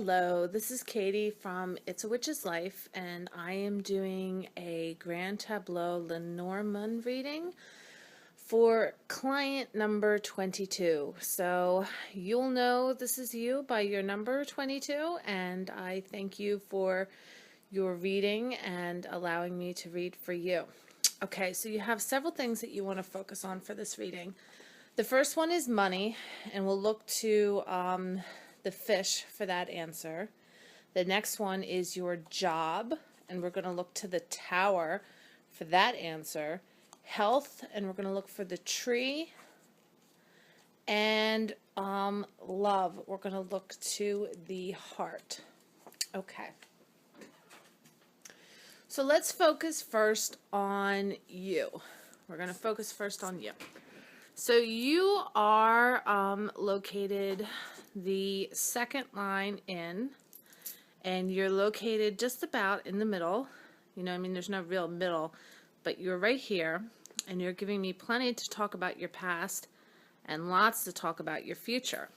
Hello, this is Katie from It's a Witch's Life, and I am doing a Grand Tableau Lenormand reading for client number 22. So you'll know this is you by your number 22, and I thank you for your reading and allowing me to read for you. Okay, so you have several things that you want to focus on for this reading. The first one is money, and we'll look to the fish for that answer. The next one is your job, and we're going to look to the tower for that answer. Health, and we're going to look for the tree. And love, we're going to look to the heart. Okay. So let's focus first on you. We're going to focus first on you. So you are located the second line in, and you're located just about in the middle. You know, I mean, there's no real middle, but you're right here, and you're giving me plenty to talk about your past and lots to talk about your future.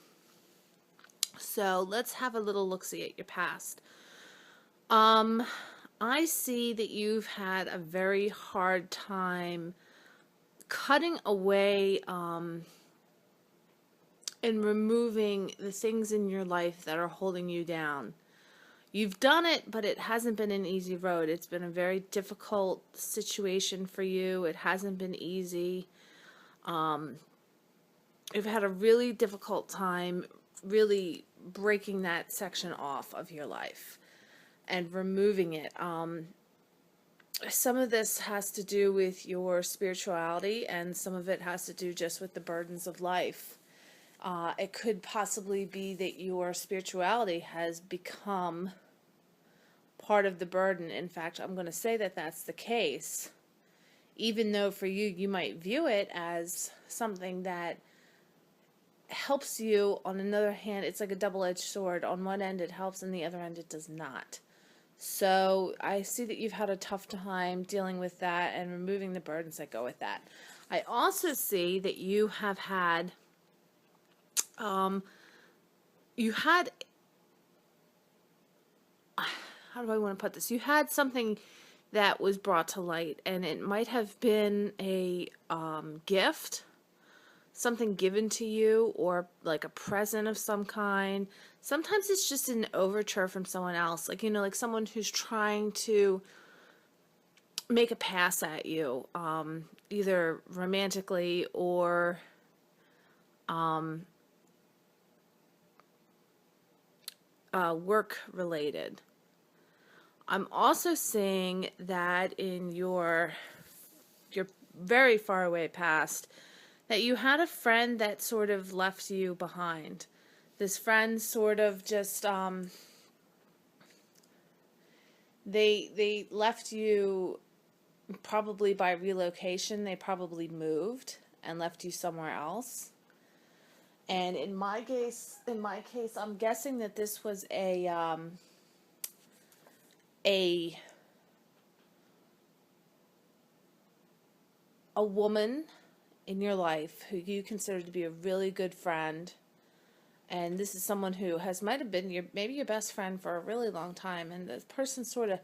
So let's have a little look-see at your past. I see that you've had a very hard time cutting away and removing the things in your life that are holding you down. You've done it, but it hasn't been an easy road. It's been a very difficult situation for you. It hasn't been easy. You've had a really difficult time really breaking that section off of your life and removing it. Some of this has to do with your spirituality, and some of it has to do just with the burdens of life. It could possibly be that your spirituality has become part of the burden. In fact, I'm going to say that that's the case, even though for you, you might view it as something that helps you. On another hand, it's like a double-edged sword. On one end, it helps, and the other end, it does not. So I see that you've had a tough time dealing with that and removing the burdens that go with that. I also see that you have had, how do I want to put this? You had something that was brought to light, and it might have been a gift, something given to you, or like a present of some kind. Sometimes it's just an overture from someone else, like, you know, like someone who's trying to make a pass at you, either romantically or work related. I'm also seeing that in your very far away past, that you had a friend that sort of left you behind. This friend sort of just, they left you probably by relocation. They probably moved and left you somewhere else. And in my case, I'm guessing that this was a woman in your life who you consider to be a really good friend, and this is someone who might have been maybe your best friend for a really long time, and the person sort of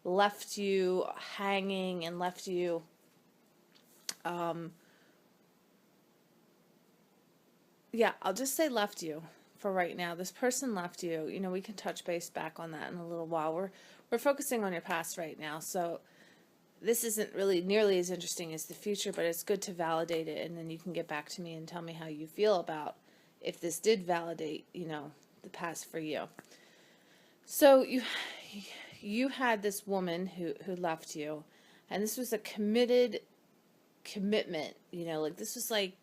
left you hanging and left you yeah, I'll just say left you for right now. This person left you. You know, we can touch base back on that in a little while. We're focusing on your past right now, so this isn't really nearly as interesting as the future, but it's good to validate it, and then you can get back to me and tell me how you feel about if this did validate, you know, the past for you. So you had this woman who left you, and this was a commitment, you know, like this was like,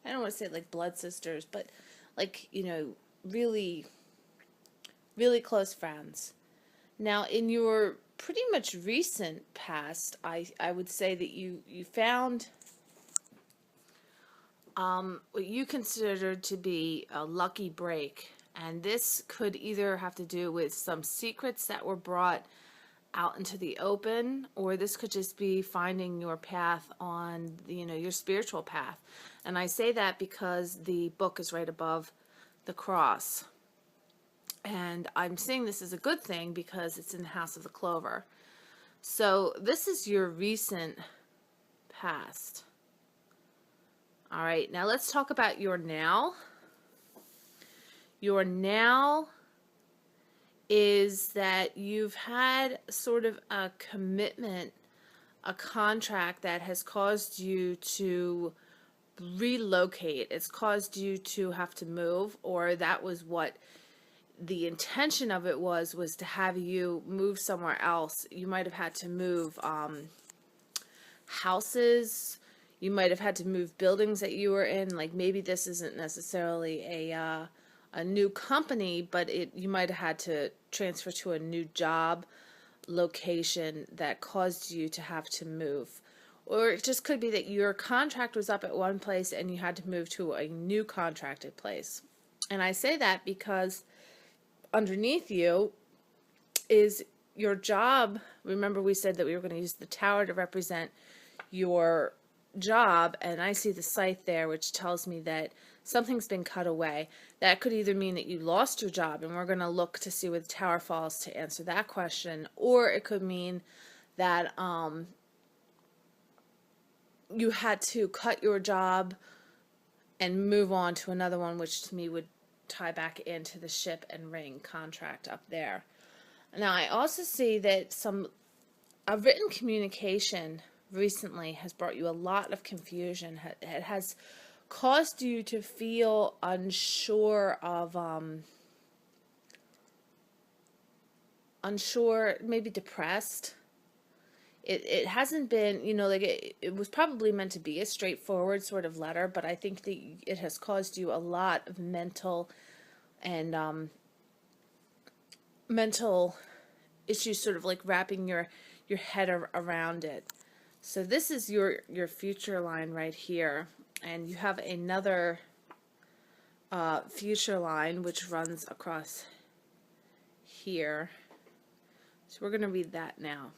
I don't want to say like blood sisters, but like, you know, really, really close friends. Now, in your pretty much recent past, I would say that you found what you considered to be a lucky break. And this could either have to do with some secrets that were brought out into the open, or this could just be finding your path on, you know, your spiritual path. And I say that because the book is right above the cross. And I'm seeing this as a good thing because it's in the house of the clover. So this is your recent past. All right, now let's talk about your now. Your now is that you've had sort of a commitment, a contract that has caused you to relocate. It's caused you to have to move, or that was what the intention of it was to have you move somewhere else. You might have had to move houses. You might have had to move buildings that you were in. Like maybe this isn't necessarily a new company, but you might have had to transfer to a new job location that caused you to have to move. Or it just could be that your contract was up at one place and you had to move to a new contracted place. And I say that because underneath you is your job. Remember, we said that we were going to use the tower to represent your job, and I see the scythe there, which tells me that something's been cut away. That could either mean that you lost your job, and we're going to look to see where the tower falls to answer that question, or it could mean that you had to cut your job and move on to another one, which to me would tie back into the ship and ring contract up there. Now, I also see that a written communication recently has brought you a lot of confusion. It has caused you to feel unsure of, maybe depressed. It hasn't been, like it was probably meant to be a straightforward sort of letter, but I think that it has caused you a lot of mental and mental issues, sort of like wrapping your head around it. So this is your future line right here, and you have another future line which runs across here. So we're going to read that now.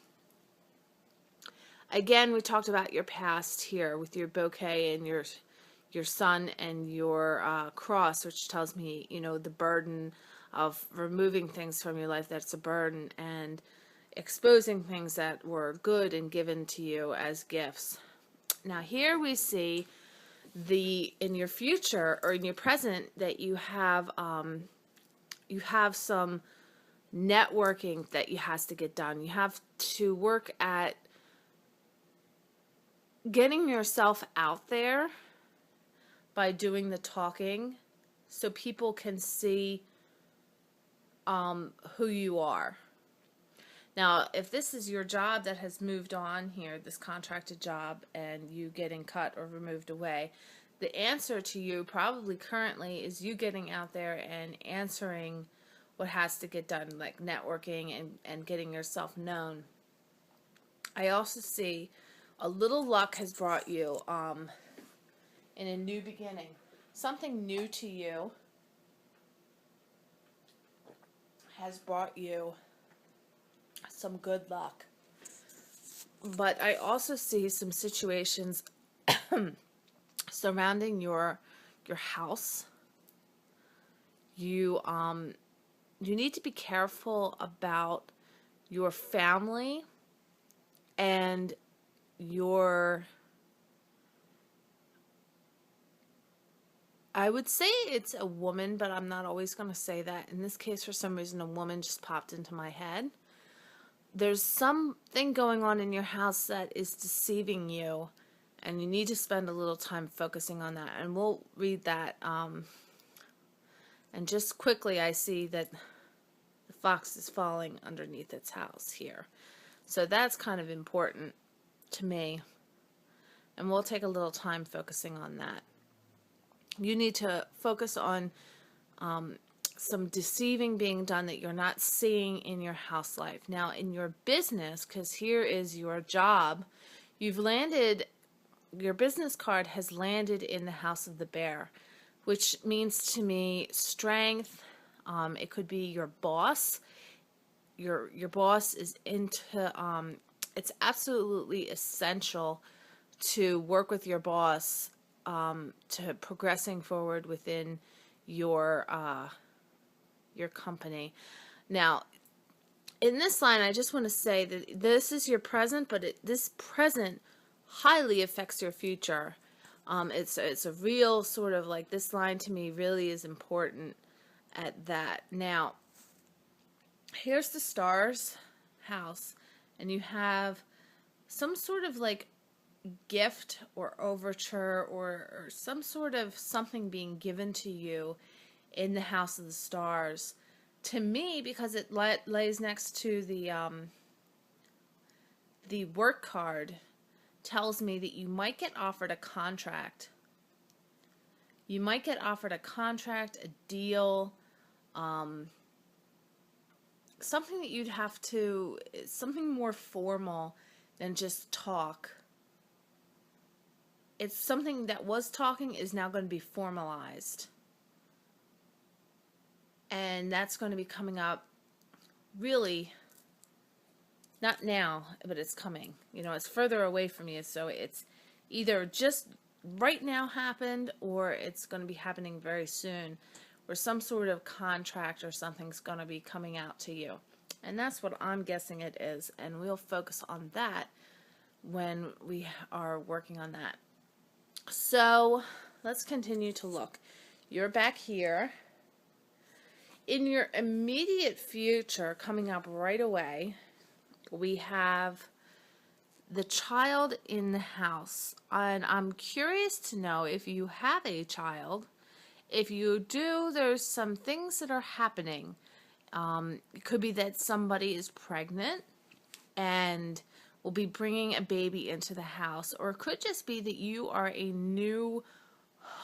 Again, we talked about your past here with your bouquet and your sun and your cross, which tells me, the burden of removing things from your life that's a burden and exposing things that were good and given to you as gifts. Now here we see in your future or in your present that you have some networking that has to get done. You have to work at getting yourself out there by doing the talking so people can see who you are. Now, if this is your job that has moved on here, this contracted job, and you getting cut or removed away, the answer to you probably currently is you getting out there and answering what has to get done, like networking and getting yourself known. I also see a little luck has brought you in a new beginning. Something new to you has brought you some good luck. But I also see some situations surrounding your house. You need to be careful about your family and I would say it's a woman, but I'm not always going to say that. In this case, for some reason, a woman just popped into my head. There's something going on in your house that is deceiving you, and you need to spend a little time focusing on that. And we'll read that. And just quickly, I see that the fox is falling underneath its house here. So that's kind of important to me. And we'll take a little time focusing on that. You need to focus on some deceiving being done that you're not seeing in your house life. Now, in your business, because here is your job, your business card has landed in the house of the bear, which means to me strength. It could be your boss. Your boss is into, it's absolutely essential to work with your boss to progressing forward within your your company. Now, in this line, I just want to say that this is your present, but this present highly affects your future. It's a real sort of like, this line to me really is important at that. Now, here's the stars house, and you have some sort of like gift or overture or some sort of something being given to you in the house of the stars. To me, because it lays next to the work card, tells me that you might get offered a contract. You might get offered a contract, a deal, something that you'd have to, something more formal than just talk. It's something that was talking is now going to be formalized. And that's going to be coming up really, not now, but it's coming. You know, it's further away from you, so it's either just right now happened, or it's going to be happening very soon, where some sort of contract or something's going to be coming out to you. And that's what I'm guessing it is, and we'll focus on that when we are working on that. So let's continue to look. You're back here. In your immediate future, coming up right away, we have the child in the house. And I'm curious to know if you have a child. If you do, there's some things that are happening. It could be that somebody is pregnant and will be bringing a baby into the house. Or it could just be that you are a new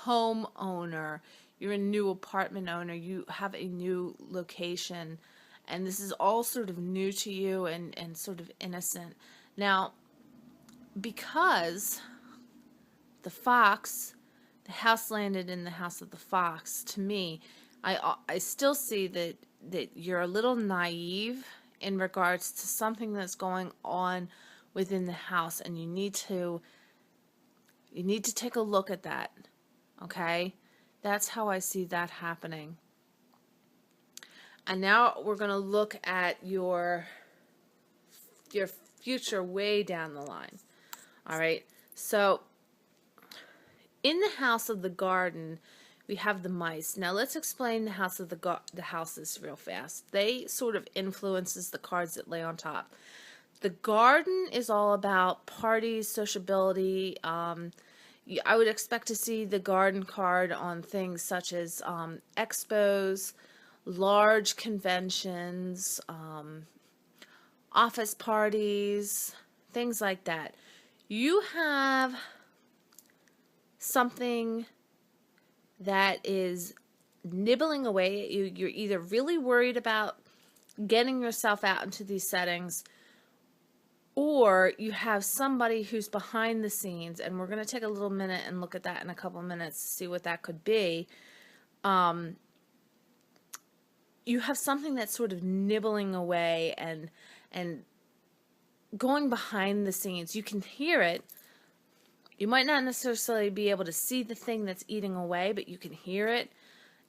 homeowner. You're a new apartment owner. You have a new location. And this is all sort of new to you and sort of innocent. Now, because the fox, the house landed in the house of the fox, to me, I still see that you're a little naive in regards to something that's going on within the house, and you need to take a look at that. Okay? That's how I see that happening. And now we're going to look at your future way down the line. All right? So in the house of the garden, we have the mice. Now let's explain the house of the houses real fast. They sort of influences the cards that lay on top. The garden is all about parties, sociability. I would expect to see the garden card on things such as expos, large conventions, office parties, things like that. You have something that is nibbling away at you. You're either really worried about getting yourself out into these settings, or you have somebody who's behind the scenes, and we're going to take a little minute and look at that in a couple minutes to see what that could be. You have something that's sort of nibbling away and going behind the scenes. You can hear it. You might not necessarily be able to see the thing that's eating away, but you can hear it,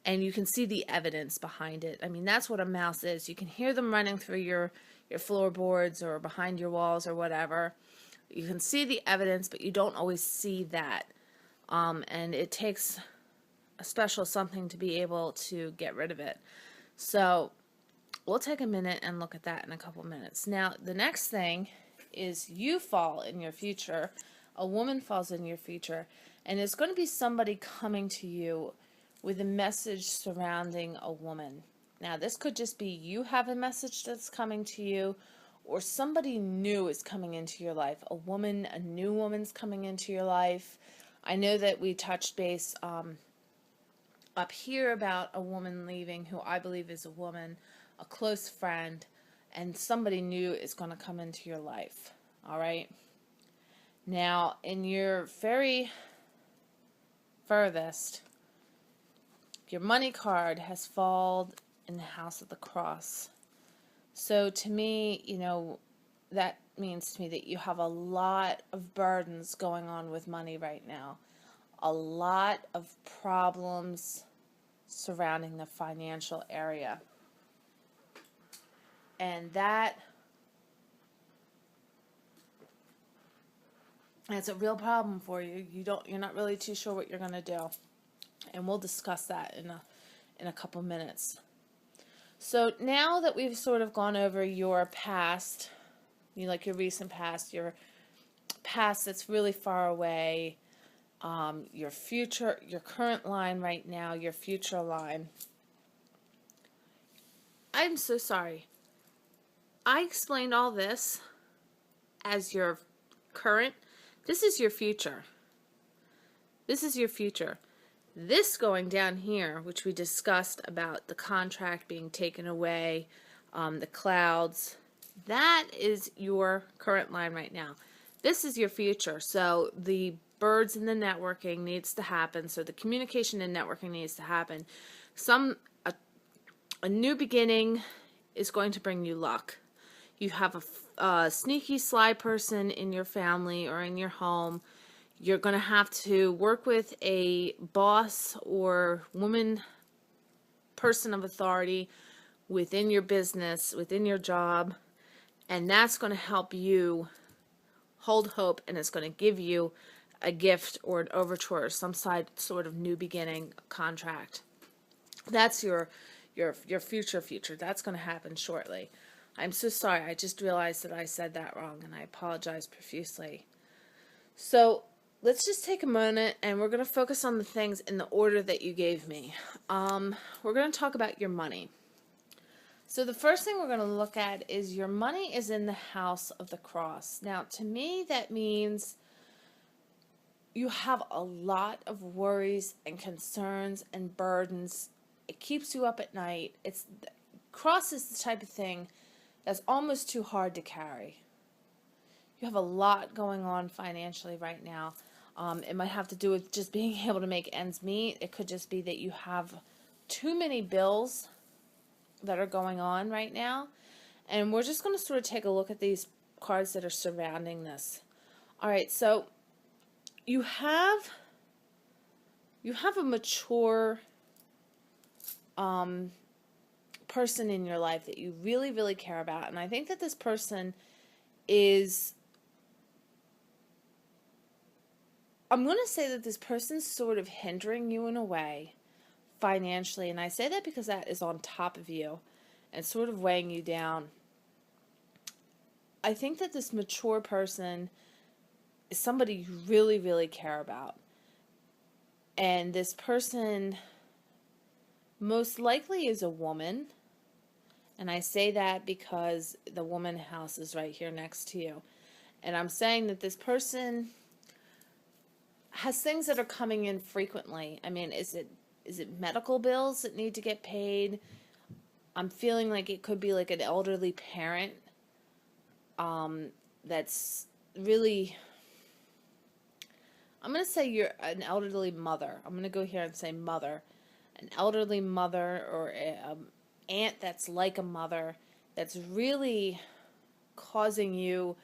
and you can see the evidence behind it. I mean, that's what a mouse is. You can hear them running through your floorboards or behind your walls or whatever. You can see the evidence, but you don't always see that. And it takes a special something to be able to get rid of it. So we'll take a minute and look at that in a couple minutes. Now, the next thing is you fall in your future. A woman falls in your future, and it's going to be somebody coming to you with a message surrounding a woman. Now, this could just be you have a message that's coming to you, or somebody new is coming into your life. A woman, a new woman's coming into your life. I know that we touched base up here about a woman leaving who I believe is a woman, a close friend, and somebody new is going to come into your life. All right? Now, in your very furthest, your money card has fallen in the house of the cross. So to me, you know, that means to me that you have a lot of burdens going on with money right now. A lot of problems surrounding the financial area. And that's a real problem for you. You're not really too sure what you're going to do. And we'll discuss that in a couple minutes. So now that we've sort of gone over your past, your recent past, your past that's really far away, your future, your current line right now, your future line. I'm so sorry. I explained all this as your current. This is your future. This is your future. This going down here, which we discussed about the contract being taken away, the clouds, that is your current line right now. This is your future. So the birds and the networking needs to happen. So the communication and networking needs to happen. A new beginning is going to bring you luck. You have a sneaky, sly person in your family or in your home. You're going to have to work with a boss or person of authority within your business, within your job, and that's going to help you hold hope, and it's going to give you a gift or an overture or some sort of new beginning contract. That's your future. That's going to happen shortly. I'm so sorry. I just realized that I said that wrong, and I apologize profusely. So let's just take a moment, and we're going to focus on the things in the order that you gave me. We're going to talk about your money. So the first thing we're going to look at is your money is in the house of the cross. Now, to me, that means you have a lot of worries and concerns and burdens. It keeps you up at night. Cross is the type of thing that's almost too hard to carry. You have a lot going on financially right now. It might have to do with just being able to make ends meet. It could just be that you have too many bills that are going on right now. And we're just going to sort of take a look at these cards that are surrounding this. All right, so you have a mature person in your life that you really, really care about. And I think that this person is, I'm going to say that this person's sort of hindering you in a way financially. And I say that because that is on top of you and sort of weighing you down. I think that this mature person is somebody you really, really care about. And this person most likely is a woman. And I say that because the woman house is right here next to you. And I'm saying that this person has things that are coming in frequently. I mean, is it medical bills that need to get paid? I'm feeling like it could be like an elderly parent that's really, I'm going to say you're an elderly mother. I'm going to go here and say mother. An elderly mother or an aunt that's like a mother that's really causing you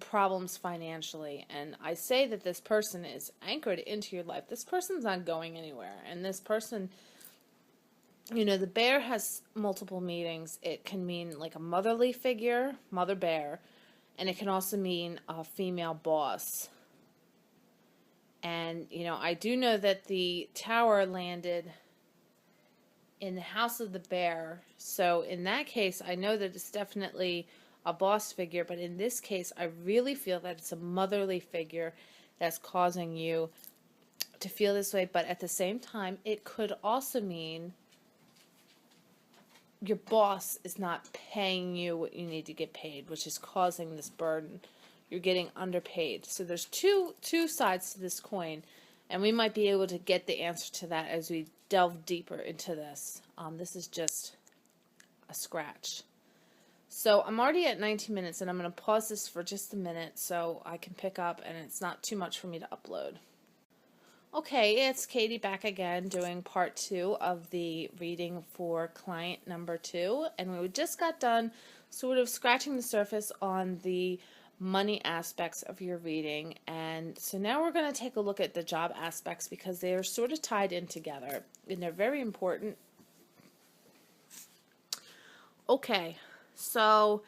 problems financially. And I say that this person is anchored into your life. This person's not going anywhere. And this person, the bear has multiple meanings. It can mean like a motherly figure, mother bear, and it can also mean a female boss. And, I do know that the tower landed in the house of the bear. So in that case, I know that it's definitely a boss figure. But in this case, I really feel that it's a motherly figure that's causing you to feel this way. But at the same time, it could also mean your boss is not paying you what you need to get paid, which is causing this burden. You're getting underpaid. So there's two sides to this coin, and we might be able to get the answer to that as we delve deeper into this. This is just a scratch. So I'm already at 19 minutes, and I'm going to pause this for just a minute so I can pick up, and it's not too much for me to upload. Okay, it's Katie back again doing part 2 of the reading for client number 2, and we just got done sort of scratching the surface on the money aspects of your reading, and so now we're going to take a look at the job aspects because they are sort of tied in together and they're very important. Okay, So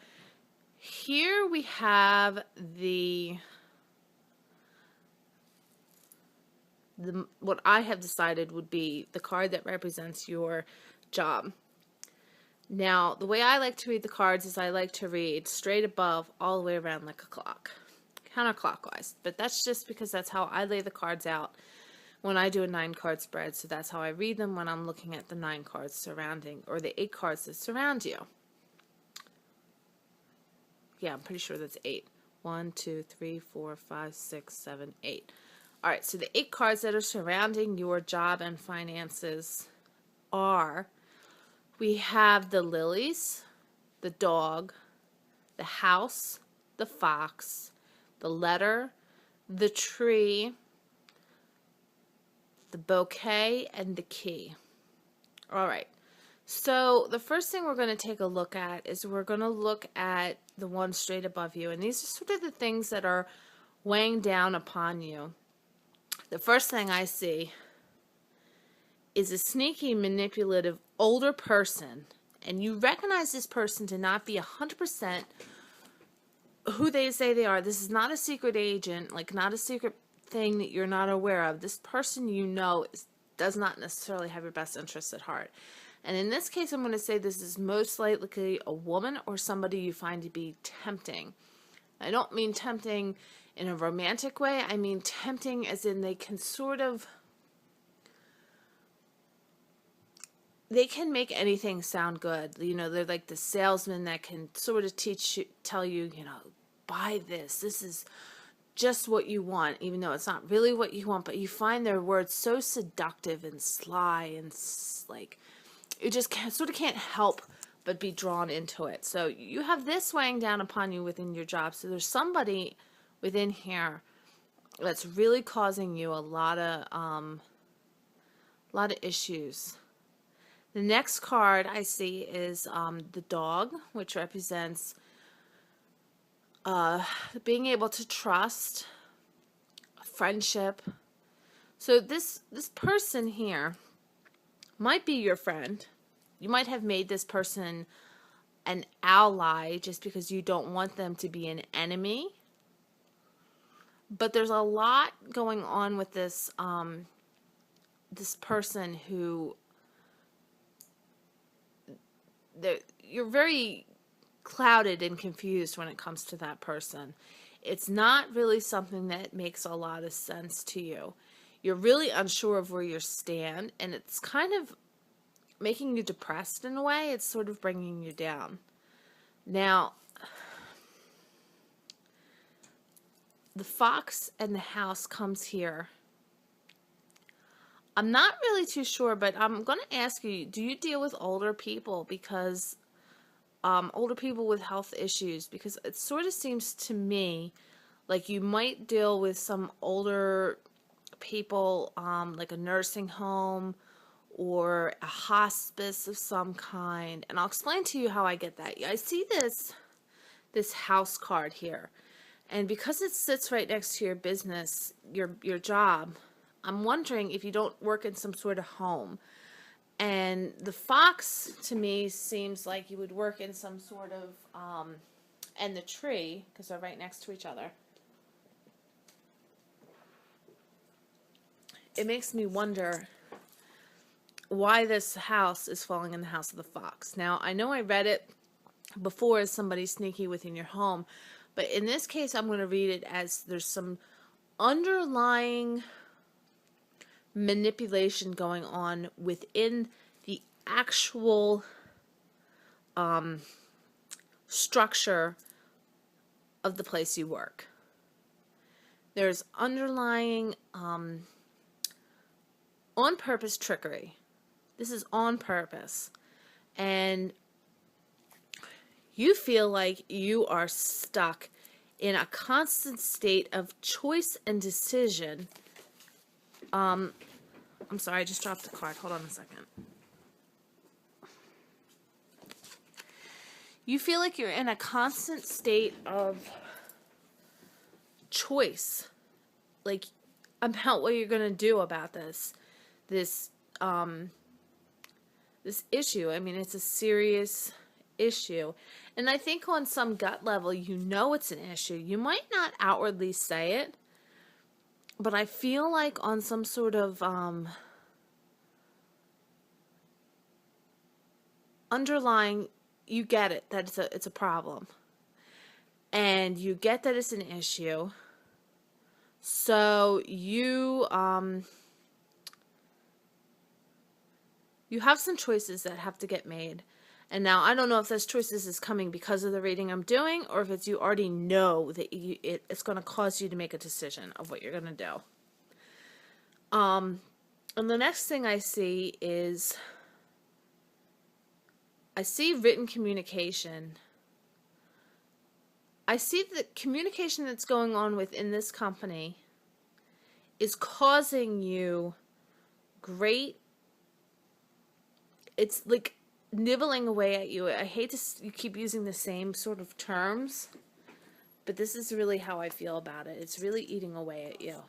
here we have the what I have decided would be the card that represents your job. Now, the way I like to read the cards is I like to read straight above all the way around like a clock, counterclockwise. But that's just because that's how I lay the cards out when I do a 9-card spread. So that's how I read them when I'm looking at the 9 cards surrounding, or the 8 cards that surround you. Yeah, I'm pretty sure that's 8. 1, 2, 3, 4, 5, 6, 7, 8. All right, so the 8 cards that are surrounding your job and finances are, we have the lilies, the dog, the house, the fox, the letter, the tree, the bouquet, and the key. All right. So the first thing we're going to take a look at is we're going to look at the one straight above you. And these are sort of the things that are weighing down upon you. The first thing I see is a sneaky, manipulative, older person. And you recognize this person to not be 100% who they say they are. This is not a secret agent, like not a secret thing that you're not aware of. This person you know does not necessarily have your best interests at heart. And in this case, I'm going to say this is most likely a woman or somebody you find to be tempting. I don't mean tempting in a romantic way. I mean tempting as in they can make anything sound good. You know, they're like the salesman that can sort of tell you, buy this. This is just what you want, even though it's not really what you want. But you find their words so seductive and sly and like, you just can't help but be drawn into it. So you have this weighing down upon you within your job. So there's somebody within here that's really causing you a lot of issues. The next card I see is the dog, which represents being able to trust, friendship. So this person here might be your friend. You might have made this person an ally just because you don't want them to be an enemy. But there's a lot going on with this this person who you're very clouded and confused when it comes to that person. It's not really something that makes a lot of sense to you. You're really unsure of where you stand, and it's kind of making you depressed in a way. It's sort of bringing you down. Now, the fox and the house comes here. I'm not really too sure, but I'm going to ask you, do you deal with older people? Because older people with health issues, because it sort of seems to me like you might deal with some older people, like a nursing home or a hospice of some kind. And I'll explain to you how I get that. I see this house card here, and because it sits right next to your business, your job, I'm wondering if you don't work in some sort of home. And the fox, to me, seems like you would work in some sort of, and the tree, because they're right next to each other. It makes me wonder why this house is falling in the house of the fox. Now, I know I read it before as somebody sneaky within your home, but in this case, I'm going to read it as there's some underlying manipulation going on within the actual structure of the place you work. There's underlying on-purpose trickery. This is on purpose. And you feel like you are stuck in a constant state of choice and decision. I'm sorry, I just dropped the card. Hold on a second. You feel like you're in a constant state of choice, like about what you're going to do about this issue. I mean, it's a serious issue. And I think on some gut level, you know it's an issue. You might not outwardly say it, but I feel like on some sort of underlying, you get it, that it's a problem. And you get that it's an issue. So you have some choices that have to get made. And now I don't know if those choices is coming because of the reading I'm doing, or if it's you already know that it's going to cause you to make a decision of what you're going to do. And the next thing I see is, I see written communication. I see the communication that's going on within this company is causing you it's like nibbling away at you. I hate to keep using the same sort of terms, but this is really how I feel about it. It's really eating away at you.